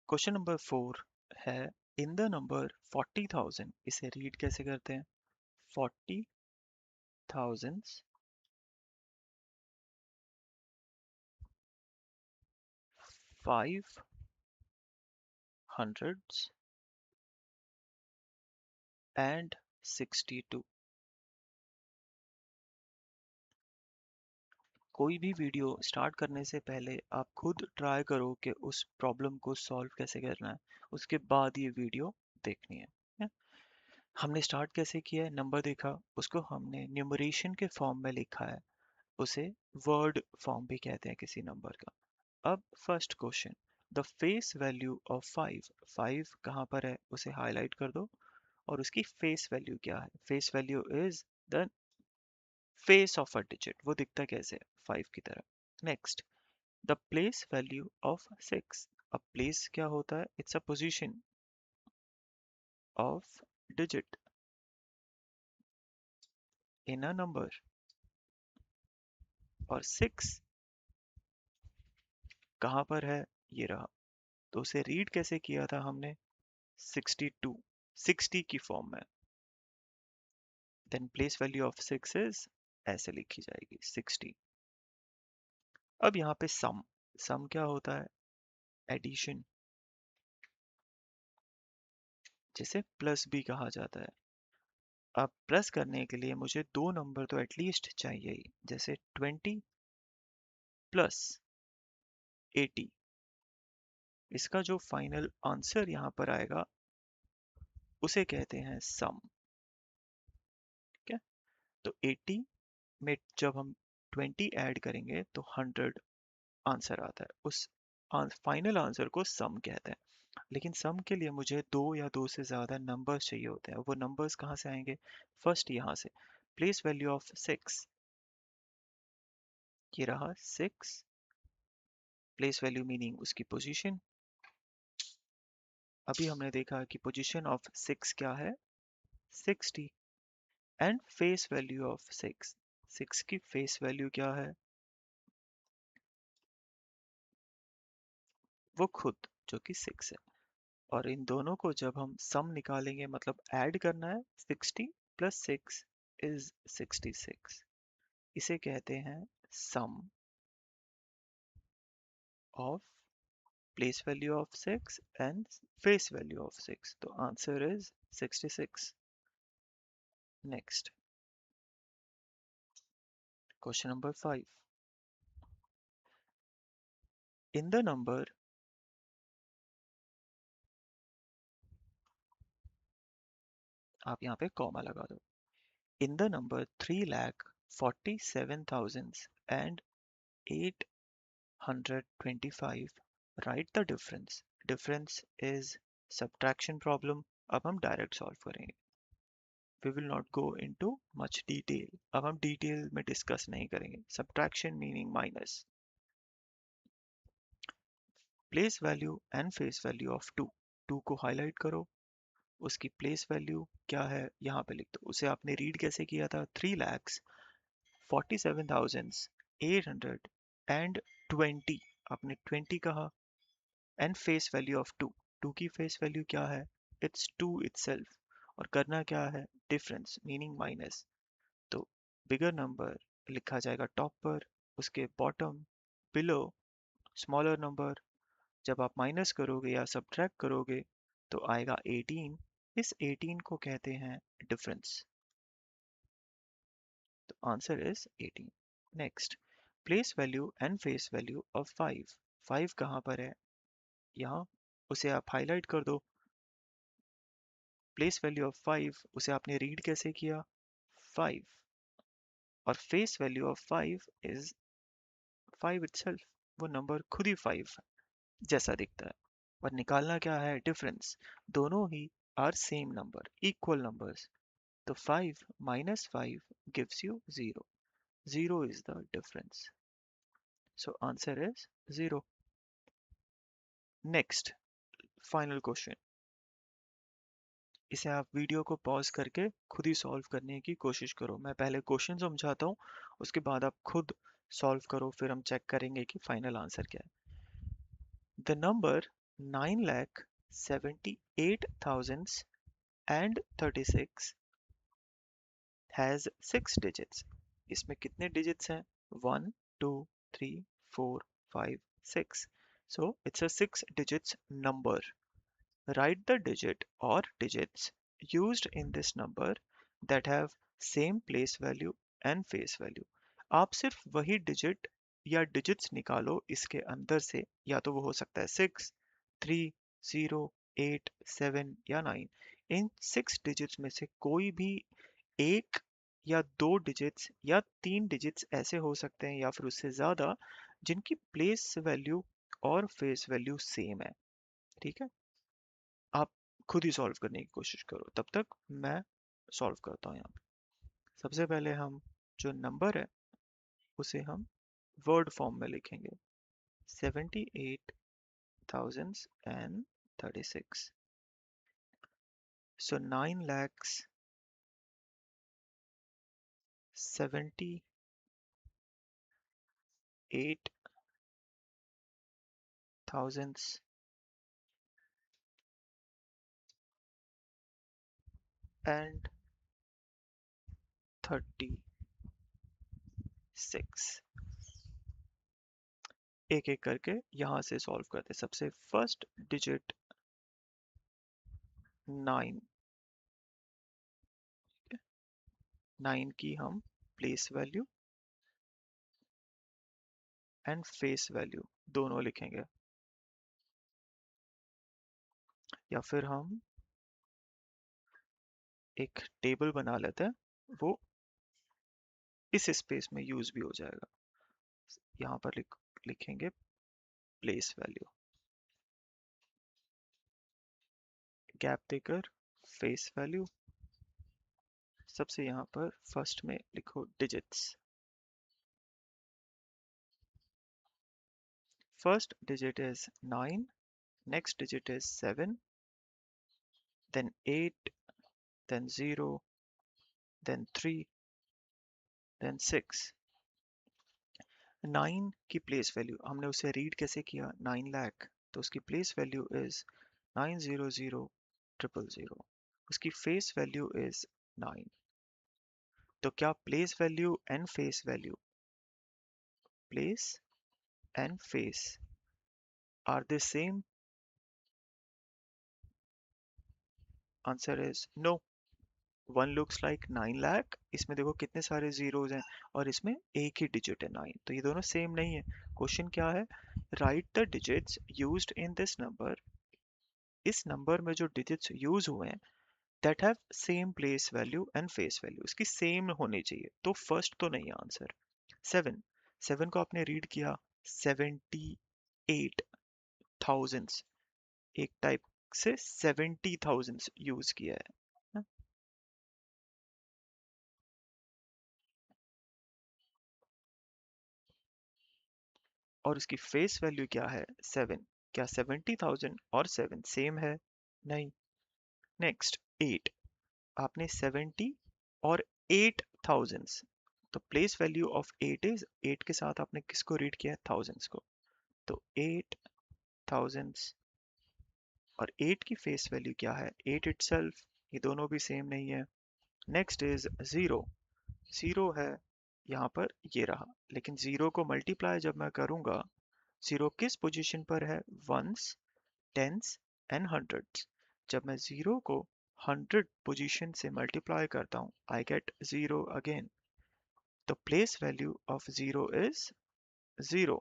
Question number 4 है इन the number 40,000 इसे read कैसे करते हैं 40,000 500s एंड 62। कोई भी वीडियो स्टार्ट करने से पहले आप खुद ट्राई करो कि उस प्रॉब्लम को सॉल्व कैसे करना है, उसके बाद ये वीडियो देखनी है। हमने स्टार्ट कैसे किया है, नंबर देखा, उसको हमने न्यूमरेशन के फॉर्म में लिखा है, उसे वर्ड फॉर्म भी कहते हैं किसी नंबर का। अब first question, the face value of 5, 5 कहाँ पर है उसे हाईलाइट कर दो, और उसकी फेस वैल्यू क्या है। Face value is the face of a digit, वो दिखता कैसे है 5 की तरह। Next, the place value of 6, अब प्लेस क्या होता है, it's a position of digit in a number, और 6 कहाँ पर है, ये रहा। तो उसे रीड कैसे किया था हमने, 62, 60 की फॉर्म में। Then place value of 6 is, ऐसे लिखी जाएगी 60। अब यहाँ पे सम, सम क्या होता है, एडिशन, जिसे प्लस भी कहा जाता है। अब प्लस करने के लिए मुझे दो नंबर तो एटलीस्ट चाहिए ही, जैसे 20 प्लस 80। इसका जो फाइनल आंसर यहाँ पर आएगा उसे कहते हैं सम। ठीक है, तो 80 में जब हम 20 ऐड करेंगे तो 100 आंसर आता है, उस फाइनल आंसर को सम कहते हैं। लेकिन सम के लिए मुझे दो या दो से ज़्यादा नंबर्स चाहिए होते हैं। वो नंबर्स कहाँ से आएंगे, फर्स्ट यहाँ से, प्लेस वैल्यू ऑफ 6, ये रहा 6, प्लेस वैल्यू मीनिंग उसकी पोजीशन। अभी हमने देखा कि पोजीशन ऑफ 6 क्या है, 60, एंड फेस वैल्यू ऑफ 6, 6 की फेस वैल्यू क्या है, वो खुद, जो कि 6 है। और इन दोनों को जब हम सम निकालेंगे, मतलब ऐड करना है, 60 प्लस 6 इज 66, इसे कहते हैं sum of place value of 6 and face value of 6। तो answer is 66। Next, question number 5, in the number, आप यहाँ पे कॉमा लगा दो, in the number 3,47,000 and 825, write the difference. Difference is subtraction problem. अब हम डायरेक्ट सॉल्व करेंगे, we will not go into much detail. अब हम डिटेल में डिस्कस नहीं करेंगे। Subtraction meaning minus, place value and face value of 2, 2 को highlight करो, उसकी प्लेस वैल्यू क्या है यहाँ पे लिख दो। उसे आपने रीड कैसे किया था, 3,47,820, आपने 20 कहा, एंड फेस वैल्यू ऑफ 2, 2 की फेस वैल्यू क्या है, इट्स 2 इटसेल्फ, और करना क्या है, डिफरेंस मीनिंग माइनस। तो बिगर नंबर लिखा जाएगा टॉप पर, उसके बॉटम, बिलो स्मॉलर नंबर। जब आप माइनस करोगे या सब्ट्रैक्ट करोगे तो आएगा 18, इस 18 को कहते हैं डिफरेंस। तो answer is 18। Next, place value and face value of 5, 5 कहाँ पर है, यहाँ, उसे आप हाईलाइट कर दो। प्लेस वैल्यू ऑफ 5, उसे आपने रीड कैसे किया, 5, और face value of 5 is 5 itself, वो नंबर खुद ही 5 जैसा दिखता है। और निकालना क्या है, डिफरेंस, दोनों ही are same number, equal numbers. तो 5 minus 5 gives you 0, 0 is the difference, so answer is 0. Next, final question, इसे आप वीडियो को पॉज करके खुद ही सॉल्व करने की कोशिश करो। मैं पहले क्वेश्चन समझाता हूँ, उसके बाद आप खुद सॉल्व करो, फिर हम चेक करेंगे कि फाइनल आंसर क्या है। The number 9,78,036 has 6 digits. इसमें कितने digits हैं? 1, 2, 3, 4, 5, 6. So it's a 6 digits number. Write the digit or digits used in this number that have same place value and face value. आप सिर्फ वही digit या digits निकालो इसके अंदर से, या तो वो हो सकता है 6, 3, 0, 8, 7 या 9. इन 6 digits में से कोई भी एक या दो digits या तीन digits ऐसे हो सकते हैं या फिर उससे ज्यादा जिनकी place value और face value सेम है. ठीक है, आप खुद ही सॉल्व करने की कोशिश करो, तब तक मैं सॉल्व करता हूँ यहाँ पे. सबसे पहले हम जो नंबर है उसे हम वर्ड फॉर्म में लिखेंगे. 78,036. सो 9,78,000 and 36. एक एक करके यहाँ से सॉल्व करते हैं. सबसे फर्स्ट डिजिट 9. 9 की हम place value and face value दोनों लिखेंगे, या फिर हम एक टेबल बना लेते हैं, वो इस स्पेस में यूज भी हो जाएगा. यहाँ पर लिखेंगे प्लेस वैल्यू, गैप देकर फेस वैल्यू. सबसे यहाँ पर फर्स्ट में लिखो digits. First digit is 9, next digit is 7, then 8, then 0, then 3, then 6. 9 की प्लेस वैल्यू हमने उसे रीड कैसे किया? 9 लाख, तो उसकी प्लेस वैल्यू इज 900,000. उसकी फेस वैल्यू इज 9. तो क्या place value and face value, place and face are the same? Answer is no. One looks like 9 lakh, इसमें देखो कितने सारे जीरोज हैं और इसमें एक ही डिजिट है 9, तो ये दोनों सेम नहीं है. क्वेश्चन क्या है? Right the digits used in this number. इस नंबर में जो डिजिट्स यूज हुए हैं that have same place value and face value, इसकी सेम होनी चाहिए. तो फर्स्ट तो नहीं है आंसर. 7. 7 को आपने रीड किया 78,000, एक टाइप से 70,000 यूज किया है ना? और उसकी फेस वैल्यू क्या है? 7. क्या 70,000 और 7 सेम है? नहीं. नेक्स्ट 8. आपने 70 और 8,000, तो प्लेस वैल्यू ऑफ 8 इज 8 के साथ आपने किसको रीड किया है? थाउजेंड्स को. तो 8,000 और 8 की फेस वैल्यू क्या है? 8 इटसेल्फ. ये दोनों भी सेम नहीं है. Next is 0. 0 है यहाँ पर, ये रहा, लेकिन 0 को मल्टीप्लाई जब मैं करूंगा, 0 किस पोजीशन पर है? Ones, tens and hundreds. जब मैं 0 को 100 पोजीशन से मल्टीप्लाई करता हूँ, आई गेट 0 अगेन. तो place value of 0 is 0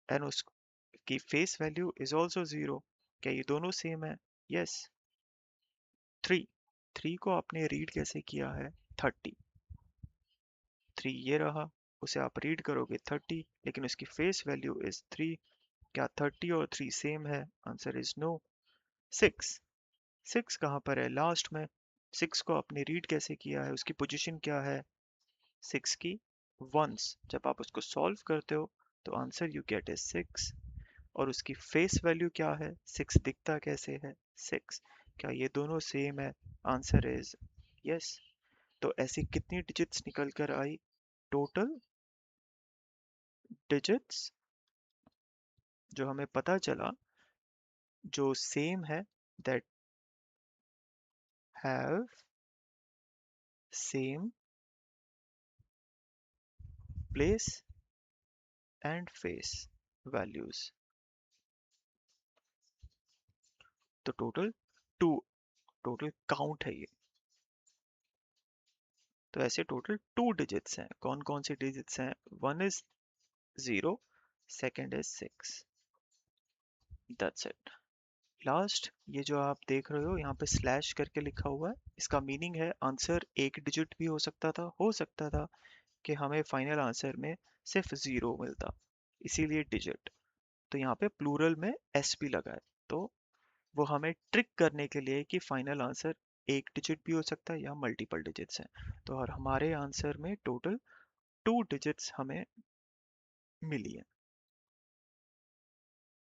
and उसकी फेस वैल्यू इज ऑल्सो 0. क्या ये दोनों सेम है? यस. 3. 3 को आपने रीड कैसे किया है? 30. 3 ये रहा, उसे आप रीड करोगे 30, लेकिन उसकी फेस वैल्यू इज 3. क्या 30 और 3 सेम है? Answer is no. 6. 6 कहाँ पर है? लास्ट में. 6 को आपने रीड कैसे किया है? उसकी पोजीशन क्या है? 6 की वंस. जब आप उसको सॉल्व करते हो तो आंसर यू गेट इज 6. और उसकी फेस वैल्यू क्या है? 6 दिखता कैसे है? 6. क्या ये दोनों सेम है? Answer is yes. तो ऐसी कितनी डिजिट्स निकल कर आई? टोटल डिजिट्स जो हमें पता चला जो सेम है, that have same place and face values। तो टोटल टू, टोटल काउंट है ये। तो ऐसे टोटल 2 डिजिट्स हैं। कौन कौन सी डिजिट्स हैं? One is 0, second is 6। That's it. Last ये जो आप देख रहे हो यहाँ पे स्लैश करके लिखा हुआ है, इसका मीनिंग है आंसर एक डिजिट भी हो सकता था कि हमें फाइनल आंसर में सिर्फ 0 मिलता, इसीलिए डिजिट। तो यहाँ पे प्लूरल में एस भी लगा है, तो वो हमें ट्रिक करने के लिए कि फाइनल आंसर एक डिजिट भी हो सकता है या मल्टीपल डिजिट्स हैं। तो और हमारे आंसर में टोटल 2 डिजिट्स हमें मिली है।